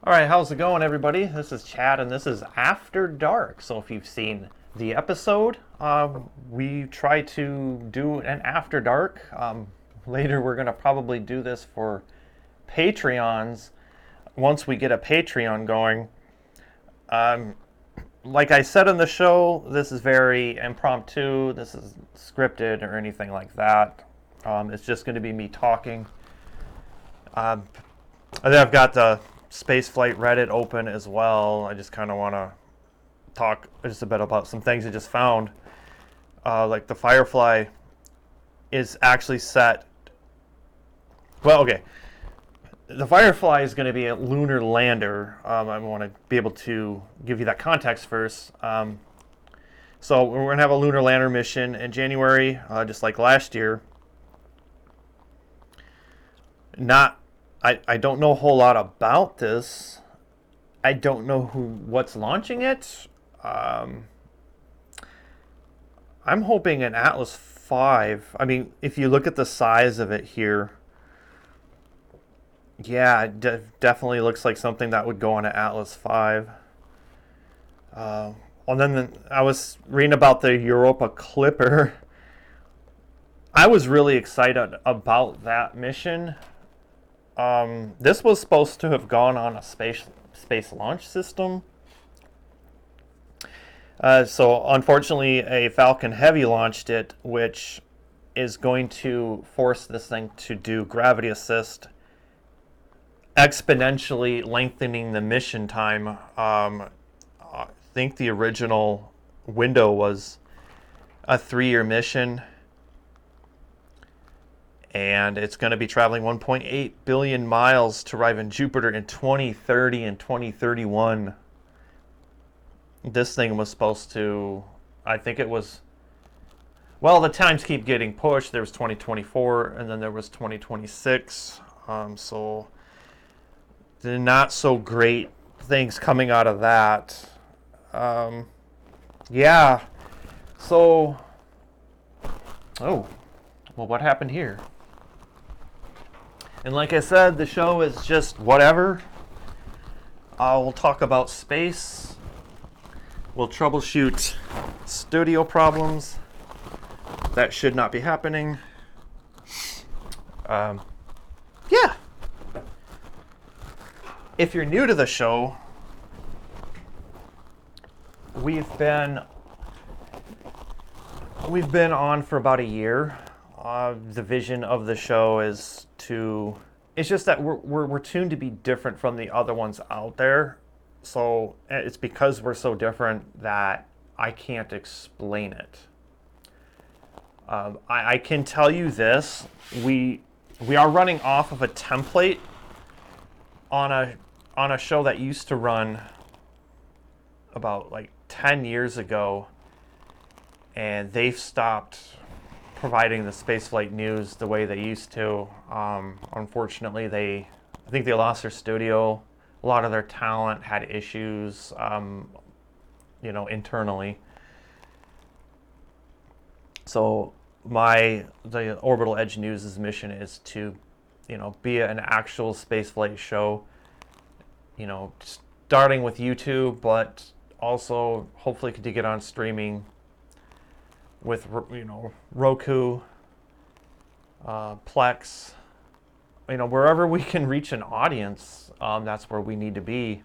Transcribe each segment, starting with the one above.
All right, how's it going, everybody? This is Chad, and this is After Dark. So, if you've seen the episode, we try to do an After Dark. Later, we're going to probably do this for Patreons once we get a Patreon going. Like I said in the show, this is very impromptu. This is scripted or anything like that. It's just going to be me talking. And then I've got the Spaceflight Reddit open as well. I just kind of want to talk just a bit about some things I just found. Like the Firefly is actually set. Well, okay. The Firefly is going to be a lunar lander. I want to be able to give you that context first. So we're going to have a lunar lander mission in January, just like last year. I don't know a whole lot about this. I don't know what's launching it. I'm hoping an Atlas V. I mean, if you look at the size of it here, yeah, it definitely looks like something that would go on an Atlas V. And then I was reading about the Europa Clipper. I was really excited about that mission. This was supposed to have gone on a space launch system. So unfortunately, a Falcon Heavy launched it, which is going to force this thing to do gravity assist, exponentially lengthening the mission time. I think the original window was a 3-year mission, and it's going to be traveling 1.8 billion miles to arrive in Jupiter in 2030 and 2031. This thing was supposed to, I think it was, well, the times keep getting pushed. There was 2024, and then there was 2026. So the not so great things coming out of that. Yeah. So, oh, well, what happened here? And like I said, the show is just whatever. We'll talk about space. We'll troubleshoot studio problems. That should not be happening. Yeah. If you're new to the show, we've been on for about a year. The vision of the show is it's just that we're tuned to be different from the other ones out there. So it's because we're so different that I can't explain it. I can tell you this: we are running off of a template on a show that used to run about like 10 years ago, and they've stopped providing the spaceflight news the way they used to. Unfortunately, I think they lost their studio. A lot of their talent had issues, internally. So the Orbital Edge News' mission is to, be an actual spaceflight show. Starting with YouTube, but also hopefully to get on streaming with Roku, Plex, wherever we can reach an audience. That's where we need to be.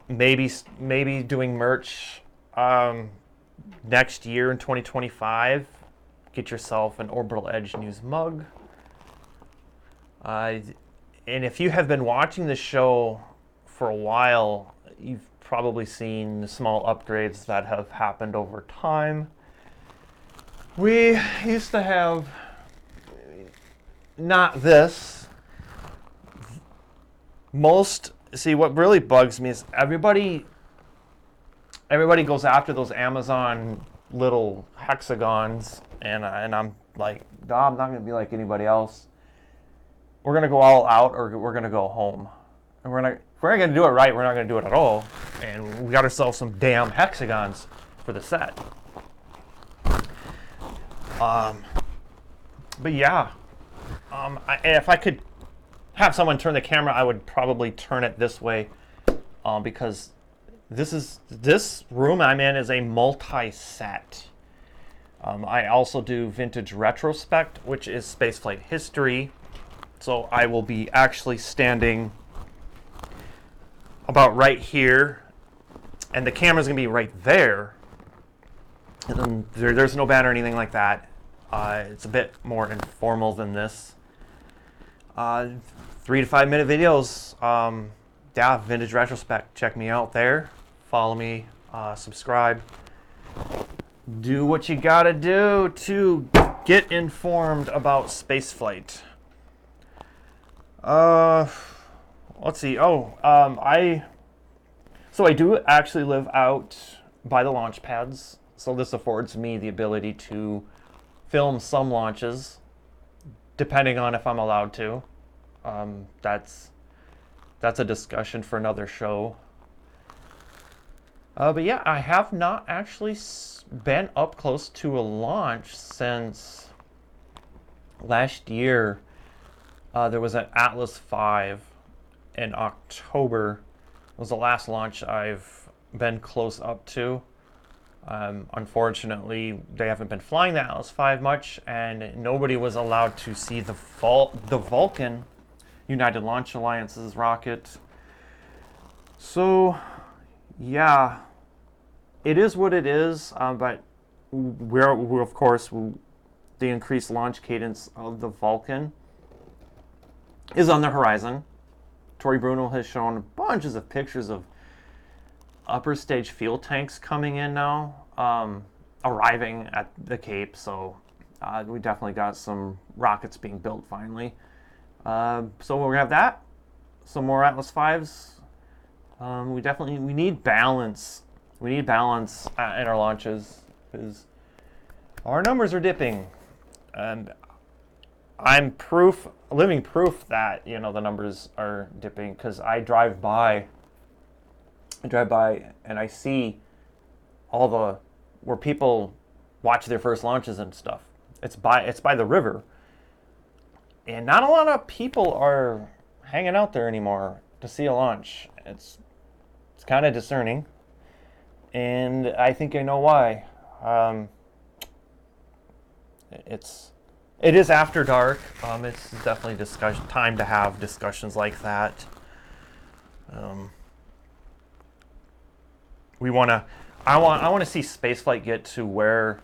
Maybe doing merch next year in 2025. Get yourself an Orbital Edge News mug. And if you have been watching the show for a while, you've probably seen the small upgrades that have happened over time. We used to have not this. What really bugs me is everybody goes after those Amazon little hexagons, and I'm like, no, I'm not going to be like anybody else. We're going to go all out, or we're going to go home. And if we're not going to do it right, we're not going to do it at all. And we got ourselves some damn hexagons for the set. But yeah, if I could have someone turn the camera, I would probably turn it this way, because this room I'm in is a multi-set. I also do vintage retrospect, which is spaceflight history. So I will be actually standing about right here, and the camera's gonna be right there. And then there's no banner or anything like that. It's a bit more informal than this. 3 to 5 minute videos. Yeah, vintage retrospect. Check me out there. Follow me. Subscribe. Do what you gotta do to get informed about spaceflight. Let's see. I do actually live out by the launch pads, so this affords me the ability to film some launches, depending on if I'm allowed to. That's a discussion for another show. But yeah, I have not actually been up close to a launch since last year. There was an Atlas V in October. It was the last launch I've been close up to. Unfortunately, they haven't been flying the Atlas V much, and nobody was allowed to see the Vulcan, United Launch Alliance's rocket. So, yeah, it is what it is, but we're of course, the increased launch cadence of the Vulcan is on the horizon. Tori Bruno has shown bunches of pictures of upper stage fuel tanks coming in now, arriving at the Cape, so we definitely got some rockets being built finally. So we have that, some more Atlas V's. We need balance. We need balance in our launches because our numbers are dipping, and I'm living proof that the numbers are dipping because I drive by and I see where people watch their first launches and stuff. It's by the river, and not a lot of people are hanging out there anymore to see a launch. It's kind of discerning, and I think I know why. It is after dark. It's definitely time to have discussions like that. I want to see spaceflight get to where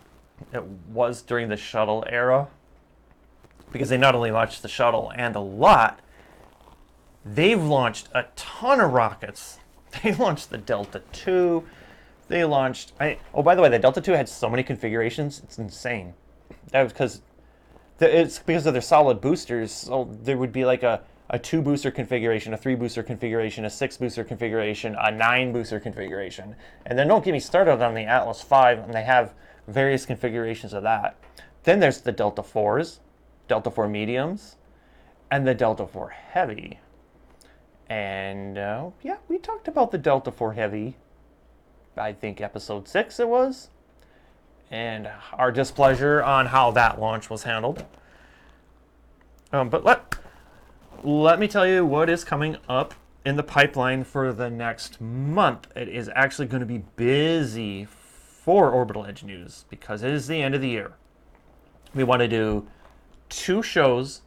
it was during the shuttle era, because they not only launched the shuttle and a lot, they've launched a ton of rockets. They launched the Delta II. They launched. By the way, the Delta II had so many configurations. It's insane. That was because it's because of their solid boosters. So there would be like a 2 booster configuration, a 3 booster configuration, a 6 booster configuration, a 9 booster configuration. And then don't get me started on the Atlas V, and they have various configurations of that. Then there's the Delta IVs, Delta IV mediums, and the Delta IV heavy. And yeah, we talked about the Delta IV heavy, I think episode 6 it was, and our displeasure on how that launch was handled. But let me tell you what is coming up in the pipeline for the next month. It is actually going to be busy for Orbital Edge News because it is the end of the year. We want to do 2 shows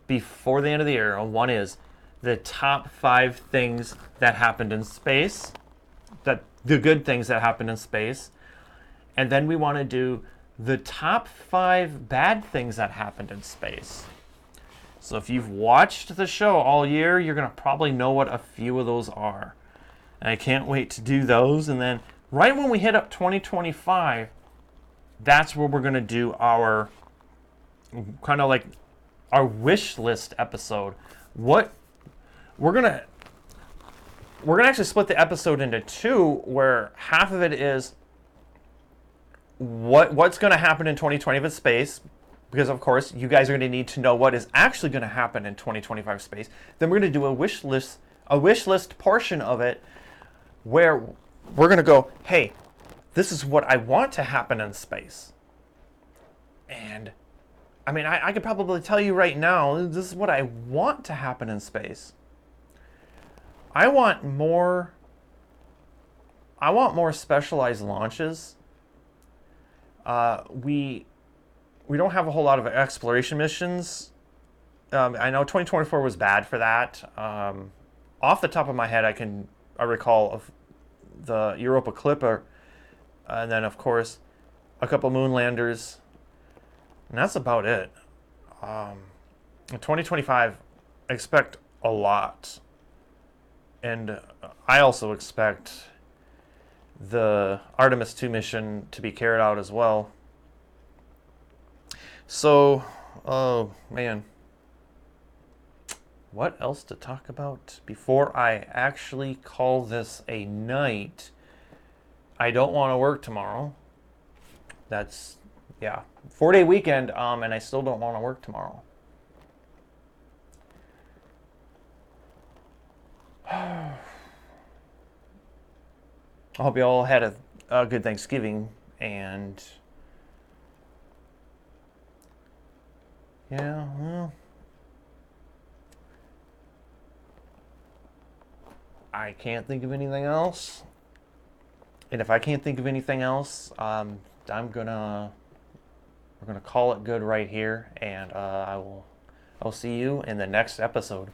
before the end of the year. One is the top 5 things that happened in space, the good things that happened in space. And then we want to do the top 5 bad things that happened in space. So if you've watched the show all year, you're going to probably know what a few of those are. And I can't wait to do those. And then right when we hit up 2025, that's where we're going to do our kind of like our wish list episode. We're going to actually split the episode into 2, where half of it is what's going to happen in 2020 with space, because of course you guys are going to need to know what is actually going to happen in 2025 space. Then we're going to do a wish list portion of it where we're going to go, hey, this is what I want to happen in space. And I mean, I could probably tell you right now, this is what I want to happen in space. I want more specialized launches. We don't have a whole lot of exploration missions. I know 2024 was bad for that. Off the top of my head, I recall of the Europa Clipper, and then of course a couple moon landers, and that's about it. In 2025, I expect a lot, and I also expect the Artemis 2 mission to be carried out as well. So, oh man, what else to talk about before I actually call this a night? I don't want to work tomorrow. That's, yeah, 4-day weekend, and I still don't want to work tomorrow. I hope you all had a good Thanksgiving, and yeah, well, I can't think of anything else. And if I can't think of anything else, we're gonna call it good right here, and I'll see you in the next episode.